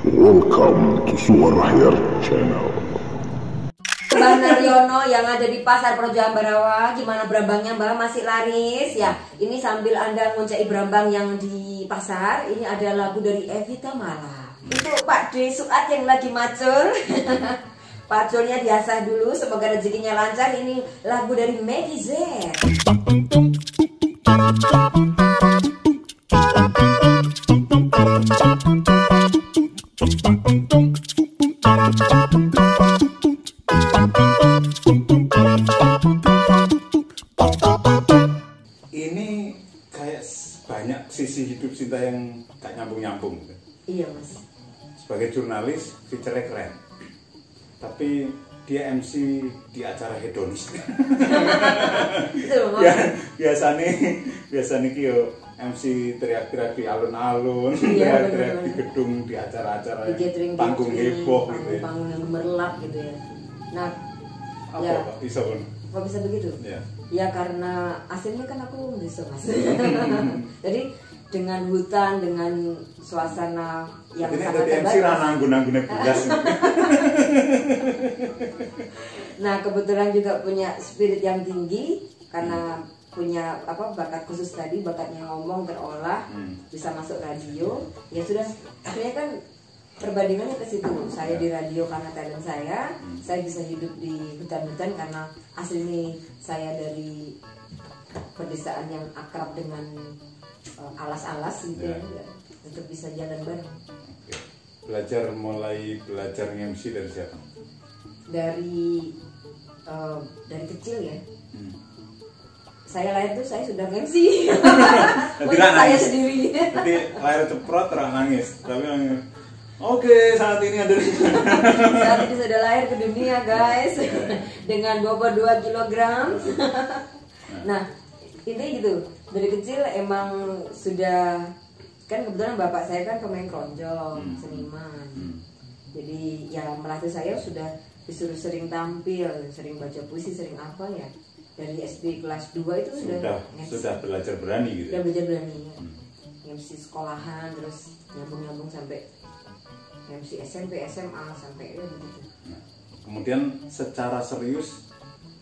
Welcome to Suara Hair Channel. Bang Naryono yang ada di Pasar Projo Ambarawa, gimana brambangnya Mbak? Masih laris ya? Ini sambil Anda ngoncai brambang yang di pasar, ini ada lagu dari Evita Mala. Untuk Pak D Suat yang lagi macul. Paculnya diasah dulu, semoga rezekinya lancar. Ini lagu dari Maggie Z. Ini kayak banyak sisi hidup Sinta yang gak nyambung-nyambung. Iya mas. Sebagai jurnalis, feature-nya keren. Tapi dia MC di acara hedonis. Ya, biasanya yo MC teriak-teriak di alun-alun, iya, teriak-teriak di gedung, di acara-acara panggung heboh gitu ya. Panggung yang gemerlap gitu ya. Nah, apa ya, Pak? Bisa pun. kok bisa begitu? Ya. Ya karena aslinya kan aku bisa mas. Jadi dengan hutan, dengan suasana yang ini sangat MC nanggung-nanggungnya belas. Nah kebetulan juga punya spirit yang tinggi karena punya bakat khusus tadi, bakatnya ngomong terolah, bisa masuk radio. Ya sudah, akhirnya kan perbandingannya ke situ. Saya di radio karena talent saya bisa hidup di hutan-hutan karena asli saya dari pedesaan yang akrab dengan alas-alas gitu ya. Untuk bisa jalan bareng. Mulai belajar MC dari siapa? Dari kecil ya. Saya lahir tuh saya sudah MC. Untuk saya sendiri. Jadi lahir ceprot terang nangis. Tapi oke, saat ini ada saat ini sudah lahir ke dunia guys. Dengan bobot 2 kilogram. Nah, ini gitu. Dari kecil emang sudah, kan kebetulan bapak saya kan pemain keroncong, seniman. Jadi ya melatih saya sudah disuruh sering tampil, sering baca puisi, sering apa ya. Dari SD kelas 2 itu sudah belajar berani gitu. Sudah belajar berani. Ya. MC sekolahan terus nyambung-nyambung sampai MC SMP, SMA sampai ya begitu. Nah, kemudian secara serius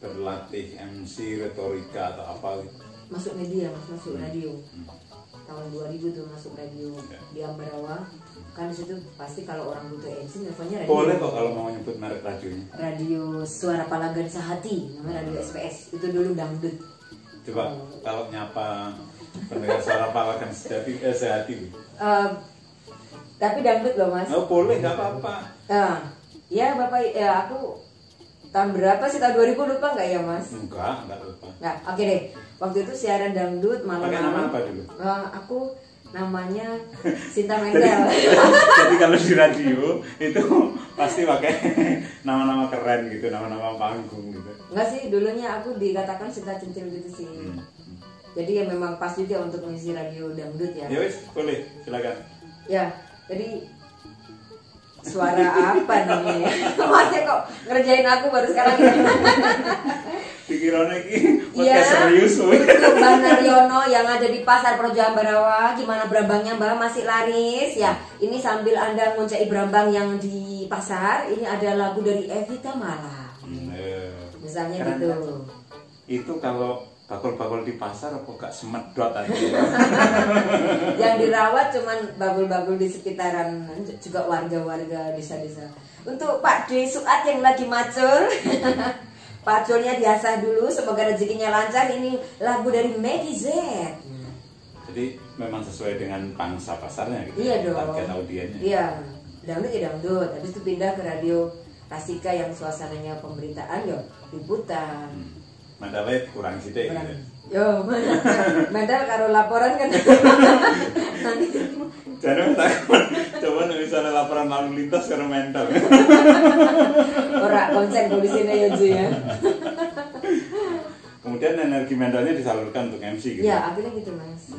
berlatih MC, retorika atau apa gitu? Masuk media, masuk radio. Tahun 2000 tuh masuk radio di Ambarawa. Kan disitu pasti kalau orang butuh MC nelfonnya radio. Boleh kok kalau mau nyebut merek radionya. Radio Suara Palagan Sehati, namanya radio SPS. Itu dulu dangdut. Coba kalau nyapa pendengar Suara Palagan Sehati. Tapi dangdut loh mas. Oh boleh, nggak apa-apa. Ya bapak, ya aku tahun berapa sih, tahun 2000 lupa nggak ya mas? Enggak lupa. Nggak, oke deh. Waktu itu siaran dangdut malam-malam. Pakai nama apa dulu? Aku namanya Sinta Mendel. Jadi kalau di radio itu pasti pakai nama-nama keren gitu, nama-nama panggung gitu. Enggak sih, dulunya aku dikatakan Sinta Centil gitu sih. Jadi ya memang pas juga untuk mengisi radio dangdut ya. Ya wis, boleh, silakan. Ya, jadi suara apa nih? Masnya kok ngerjain aku baru sekarang ini? Pikirannya ini podcast serius. Untuk Bang Naryono yang ada di Pasar Projo Ambarawa, gimana brambangnya Mbak? Masih laris ya? Ini sambil Anda ngoncai brambang yang di pasar, ini ada lagu dari Evita Mala. Misalnya keren, gitu. Kan? Itu kalau bakul-bakul di pasar apa gak semedot aja? Yang dirawat cuman bakul-bakul di sekitaran, juga warga-warga desa-desa. Untuk Pak D Suat yang lagi macul. Paculnya diasah dulu, semoga rezekinya lancar. Ini lagu dari Maggie Z. Jadi memang sesuai dengan pangsa pasarnya gitu. Iya dong. Target audiennya. Iya, dangdut ya dangdut. Habis itu pindah ke radio Rasika yang suasananya pemberitaan ya liputan. Medalnya kurang sih deh. Gitu. Yo, medal karo laporan kan. Nanti jangan takut. Coba misalnya laporan lalu lintas karena mental. Ora konsen tulisinnya ya Ju ya. Kemudian energi mentalnya disalurkan untuk MC gitu. Ya, akhirnya gitu Mas.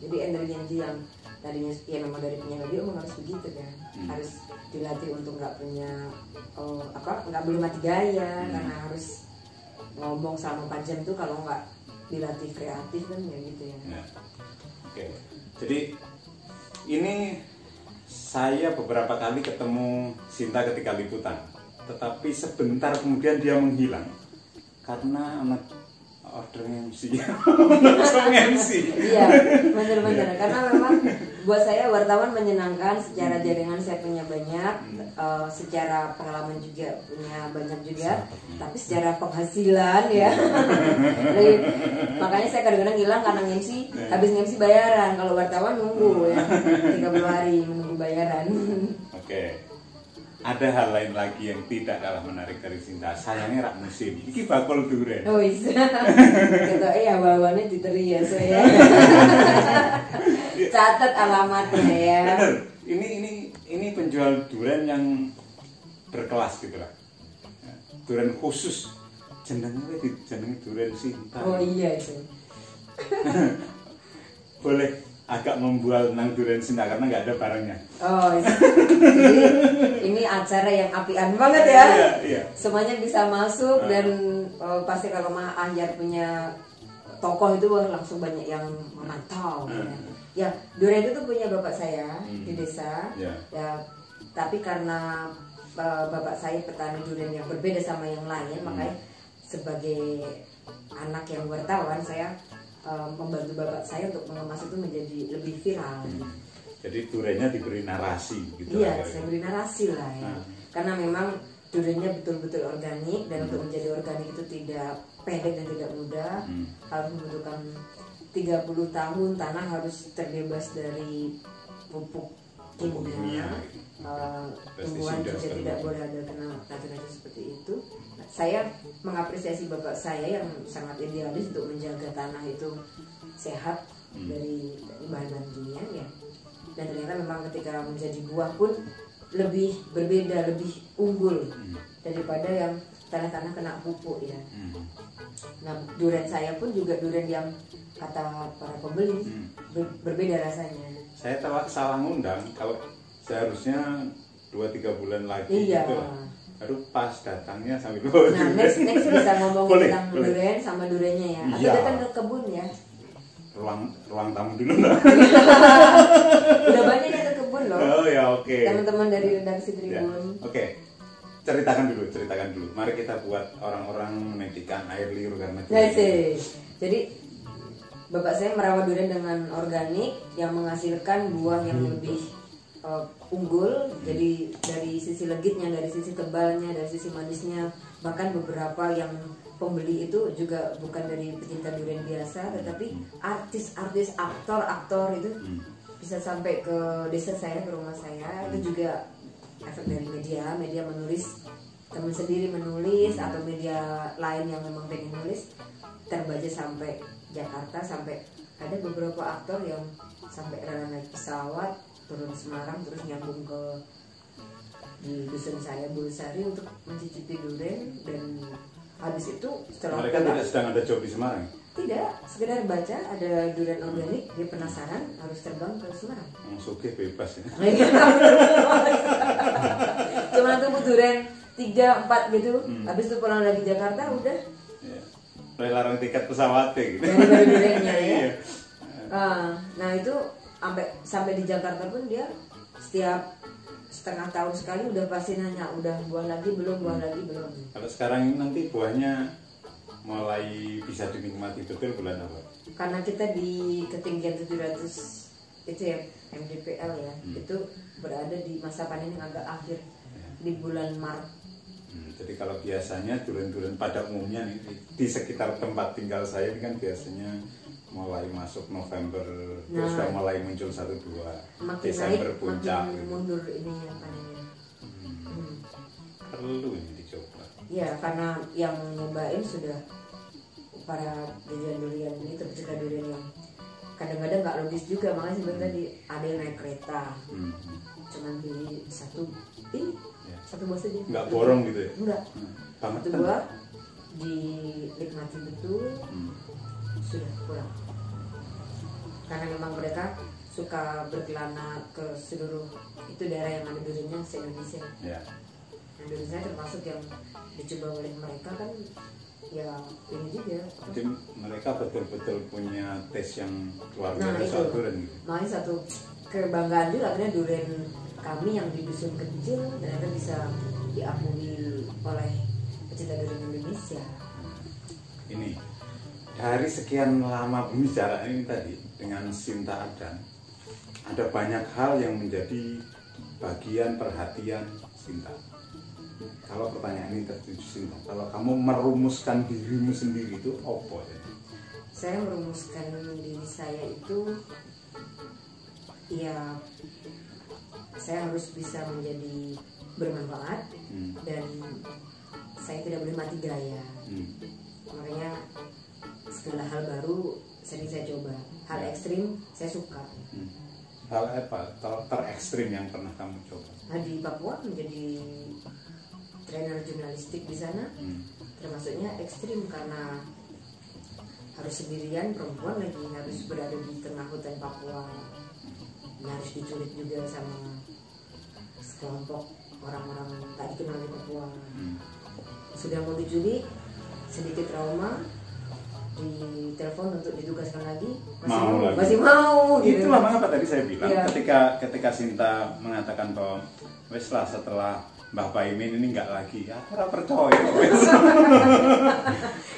Jadi energi yang tadinya ya memang dari penyiar radio memang harus begitu kan. Harus dilatih untuk nggak punya nggak boleh mati gaya karena harus ngomong selama 4 jam tuh kalau nggak dilatih kreatif kan ya gitu ya. Oke. Jadi ini saya beberapa kali ketemu Sinta ketika liputan, tetapi sebentar kemudian dia menghilang karena anak order MC. Langsung MC. Iya, benar-benar. Karena memang buat saya wartawan menyenangkan, secara jaringan saya punya banyak, secara pengalaman juga punya banyak juga, tapi secara penghasilan ya. Jadi, makanya saya kadang-kadang hilang karena MC, habis MC bayaran. Kalau wartawan nunggu ya, 30 hari menunggu bayaran. Oke. Ada hal lain lagi yang tidak kalah menarik dari Sinta. Sayangnya rak musim. Iki bakul duren. Oh iya. Gitu ya bawaannya diteri ya saya. Catat alamatnya ya. Ini penjual duren yang berkelas gitu lah. Duren khusus. Jenengnya duren Sinta. Oh iya itu. Boleh agak membual nang duren Sinta karena nggak ada barangnya. Oh iya. Jadi ini acara yang apian banget ya. Iya. Semuanya bisa masuk dan pasti kalau Mah Anjar punya tokoh itu langsung banyak yang memantau. Ya, durian itu tuh punya bapak saya di desa. Ya, tapi karena bapak saya petani durian yang berbeda sama yang lain, makanya sebagai anak yang wartawan saya membantu bapak saya untuk mengemas itu menjadi lebih viral. Jadi duriannya diberi narasi gitu. Iya, saya beri narasi lah ya. Karena memang duriannya betul-betul organik dan untuk menjadi organik itu tidak pendek dan tidak mudah. Harus membutuhkan 30 tahun, tanah harus terbebas dari pupuk kimia. Tumbuhan juga tidak boleh ada kena racun-racun seperti itu. Nah, saya mengapresiasi bapak saya yang sangat idealis untuk menjaga tanah itu sehat dari bahan-bahan kimia ya. Dan ternyata memang ketika menjadi buah pun lebih berbeda, lebih unggul daripada yang tanah-tanah kena pupuk ya. Nah, durian saya pun juga durian yang kata para pembeli berbeda rasanya. Saya salah ngundang kalau seharusnya 2-3 bulan lagi iya. Gitu lah. Baru pas datangnya sambil bawa Nah, next bisa ngomong tentang durian sama duriannya ya. Atau iya. datang ke kebun ya. Ruang tamu dulu lah. Udah banyak yang ke kebun loh. Oh ya oke. Teman-teman dari redaksi Tribun. Ya, oke. Ceritakan dulu. Mari kita buat orang-orang menitikan air liur karena Jadi bapak saya merawat durian dengan organik yang menghasilkan buah yang lebih unggul. Jadi dari sisi legitnya, dari sisi tebalnya, dari sisi manisnya, bahkan beberapa yang pembeli itu juga bukan dari pecinta durian biasa, tetapi artis-artis, aktor itu bisa sampai ke desa saya, ke rumah saya. Itu juga efek dari media menulis, teman sendiri menulis atau media lain yang memang pengen nulis terbaca sampai Jakarta, sampai ada beberapa aktor yang sampai rela naik pesawat turun Semarang terus nyambung ke di dusun saya Bulusari untuk mencicipi durian. Dan habis itu setelah mereka tidak sedang ada job di Semarang. Tidak, sekedar baca ada durian organik, dia penasaran harus terbang ke Semarang. Oke, bebas ya. Cuma tunggu durian 3-4 gitu, habis itu pulang lagi Jakarta udah. Mulai larang tiket pesawat gitu. Dari duriannya ya. Nah itu sampai di Jakarta pun dia setiap setengah tahun sekali udah pasti nanya, udah buah lagi belum. Kalau sekarang ini nanti buahnya mulai bisa dinikmati betul bulan apa? Karena kita di ketinggian 700 itu ya mdpl ya, itu berada di masa panen yang agak akhir di bulan Maret. Jadi kalau biasanya durian-durian pada umumnya nih, di sekitar tempat tinggal saya ini kan biasanya mulai masuk November, terus sudah mulai muncul 1-2 Desember puncak. Makin mundur ini yang panennya. Perlu ini dicoba. Ya karena yang nyobain sudah para durian ini, terpecinta durian yang kadang-kadang nggak logis juga. Makanya sebenarnya tadi ada yang naik kereta, cuman beli satu buah saja. Nggak borong gitu ya? Enggak. Banget Satu buah dinikmati betul, sudah pulang. Karena memang mereka suka berkelana ke seluruh itu daerah yang ada duriannya se-Indonesia. Ya. Nah, durian saya termasuk yang dicoba oleh mereka kan ya ini juga. Jadi mereka betul-betul punya tes yang luar biasa Nah, soal durian gitu. Makanya satu kebanggaan juga akhirnya durian kami yang di dusun kecil ternyata bisa diakui oleh pecinta durian Indonesia. Ini dari sekian lama pembicaraan ini tadi dengan Sinta Ardan, ada banyak hal yang menjadi bagian perhatian Sinta. Kalau pertanyaan ini tertuju Sinta, kalau kamu merumuskan dirimu sendiri itu apa ya? Saya merumuskan diri saya itu ya saya harus bisa menjadi bermanfaat dan saya tidak boleh mati gaya. Makanya segala hal baru sering saya coba, hal ekstrim saya suka. Hal apa terekstrim yang pernah kamu coba? Nah, di Papua menjadi trainer jurnalistik di sana, termasuknya ekstrim karena harus sendirian, perempuan lagi harus berada di tengah hutan Papua, harus diculik juga sama sekelompok orang-orang tak dikenal di Papua. Sudah mau diculik, sedikit trauma, ditelepon untuk ditugaskan lagi, masih mau gitu. Itulah mengapa tadi saya bilang ketika Sinta mengatakan bahwa weslah setelah Mbah Paimin ini nggak lagi, aku ora percaya.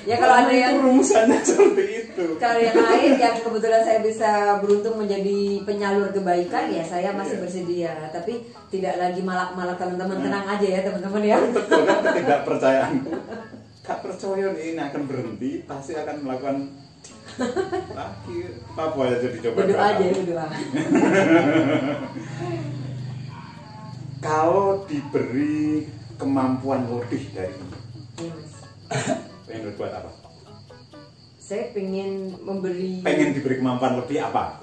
Ya kalau ada yang rumusannya seperti itu. Kalau yang lain yang kebetulan saya bisa beruntung menjadi penyalur kebaikan, ya saya masih bersedia. Tapi tidak lagi malak-malak teman-teman, tenang aja ya teman-teman ya. Betul kan, ketidakpercayaanku. Gak percaya ini akan berhenti, pasti akan melakukan lagi apa aja dicoba. Berdoa aja, berdoa. Kalau diberi kemampuan lebih dari ini, Iya mas. pengen berbuat apa? Saya pengen diberi kemampuan lebih apa?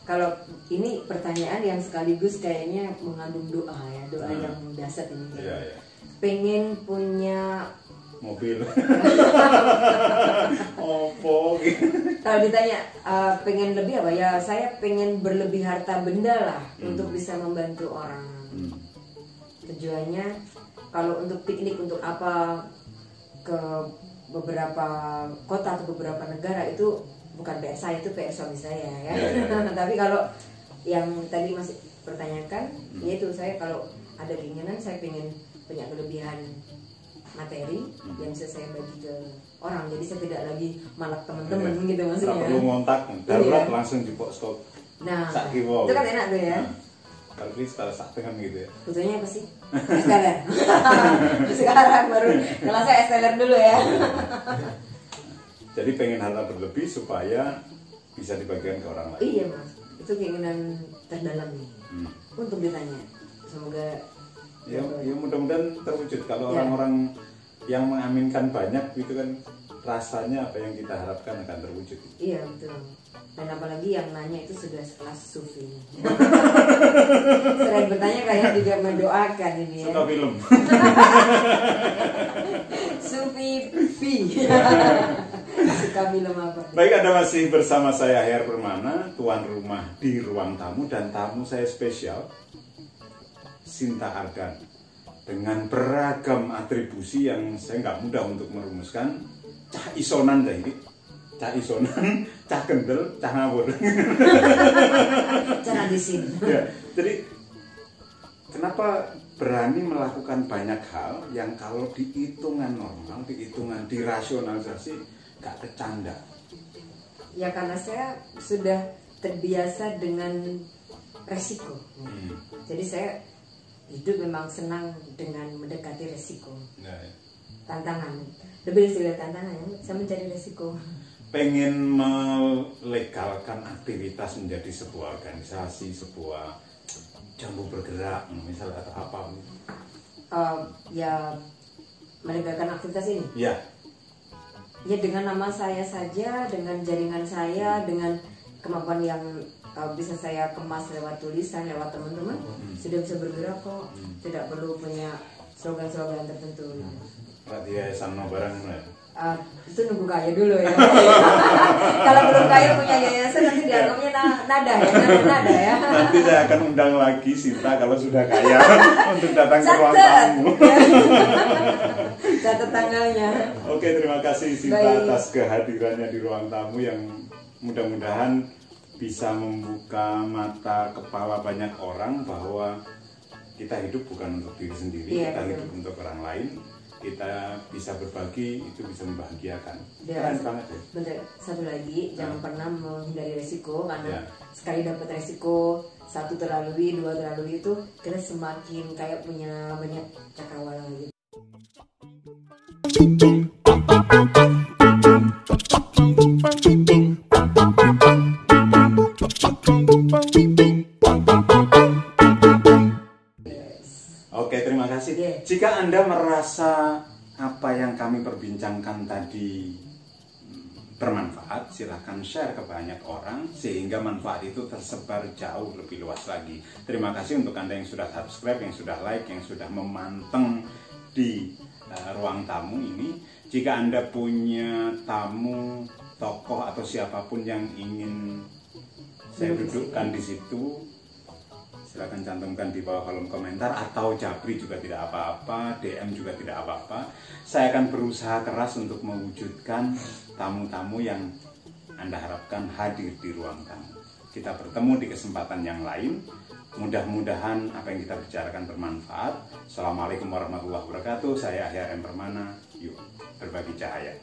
Kalau ini pertanyaan yang sekaligus kayaknya mengandung doa ya, doa yang dasar ini. Iya. Pengen punya mobil. Opo gitu. Kalau ditanya pengen lebih apa ya, saya pengen berlebih harta benda lah untuk bisa membantu orang. Tujuannya kalau untuk piknik untuk apa ke beberapa kota atau beberapa negara itu bukan PR saya, itu PR suami saya ya. Tapi kalau yang tadi masih pertanyakan, yaitu saya kalau ada keinginan saya pengen punya kelebihan materi yang bisa saya bagi ke orang, jadi saya tidak lagi malak teman-teman gitu maksudnya. Nggak perlu ngontak, darurat langsung di box stop. Nah, itu kan enak tuh ya. Kalau ini setelah sak dengan gitu ya. Butuhnya apa sih? Esteller. Sekarang baru kalau saya esteller dulu ya. Jadi pengen harta berlebih supaya bisa dibagikan ke orang lain. Iya mas, itu keinginan terdalam nih. Untuk ditanya, semoga ya mudah-mudahan terwujud. Kalau orang-orang yang mengaminkan banyak itu kan rasanya apa yang kita harapkan akan terwujud. Iya betul. Dan apalagi yang nanya itu sudah kelas sufi. Selain bertanya kayak juga mendoakan ini ya. Suka film. Sufi Pi. Suka film apa? Baik, Anda masih bersama saya Her Permana, tuan rumah di ruang tamu, dan tamu saya spesial Sinta Ardan dengan beragam atribusi yang saya nggak mudah untuk merumuskan. Cah isonan dah ini, cah isonan, cah kendel, cah ngawur. Jangan di sini. Ya, jadi kenapa berani melakukan banyak hal yang kalau dihitungan normal, dihitungan dirasionalisasi gak kecanda? Ya karena saya sudah terbiasa dengan resiko. Jadi saya hidup memang senang dengan mendekati resiko. Tantangan. Lebih dari tantangan, saya mencari resiko. Pengen melegalkan aktivitas menjadi sebuah organisasi, sebuah jambu bergerak, misalnya atau apa? Ya melegalkan aktivitas ini. Ya. Ya dengan nama saya saja, dengan jaringan saya, dengan kemampuan yang bisa saya kemas lewat tulisan, lewat teman-teman, sudah bisa bergerak kok. Tidak perlu punya slogan-slogan tertentu. Berarti yayasan no barang itu nunggu kaya dulu ya. Kalau belum kaya punya yayasan nanti dianggapnya nada ya, nada ya. Nanti saya akan undang lagi Sinta kalau sudah kaya untuk datang ke ruang tamu. Catat tanggalnya. Oke, terima kasih Sinta atas kehadirannya di ruang tamu yang mudah-mudahan bisa membuka mata kepala banyak orang bahwa kita hidup bukan untuk diri sendiri, kita hidup untuk orang lain. Kita bisa berbagi, itu bisa membahagiakan. Keren banget ya. Bener. Satu lagi, jangan pernah menghindari resiko, karena sekali dapat resiko, satu terlalui, dua terlalui, itu kita semakin kayak punya banyak cakrawala gitu. Oke, terima kasih. Jika Anda merasa apa yang kami perbincangkan tadi bermanfaat, silahkan share ke banyak orang sehingga manfaat itu tersebar jauh lebih luas lagi. Terima kasih untuk Anda yang sudah subscribe, yang sudah like, yang sudah memanteng di ruang tamu ini. Jika Anda punya tamu, tokoh atau siapapun yang ingin saya dudukkan di situ, silakan cantumkan di bawah kolom komentar, atau japri juga tidak apa-apa, DM juga tidak apa-apa. Saya akan berusaha keras untuk mewujudkan tamu-tamu yang Anda harapkan hadir di ruang tamu. Kita bertemu di kesempatan yang lain. Mudah-mudahan apa yang kita bicarakan bermanfaat. Assalamualaikum warahmatullahi wabarakatuh. Saya Ahyar M. Permana. Yuk, berbagi cahaya.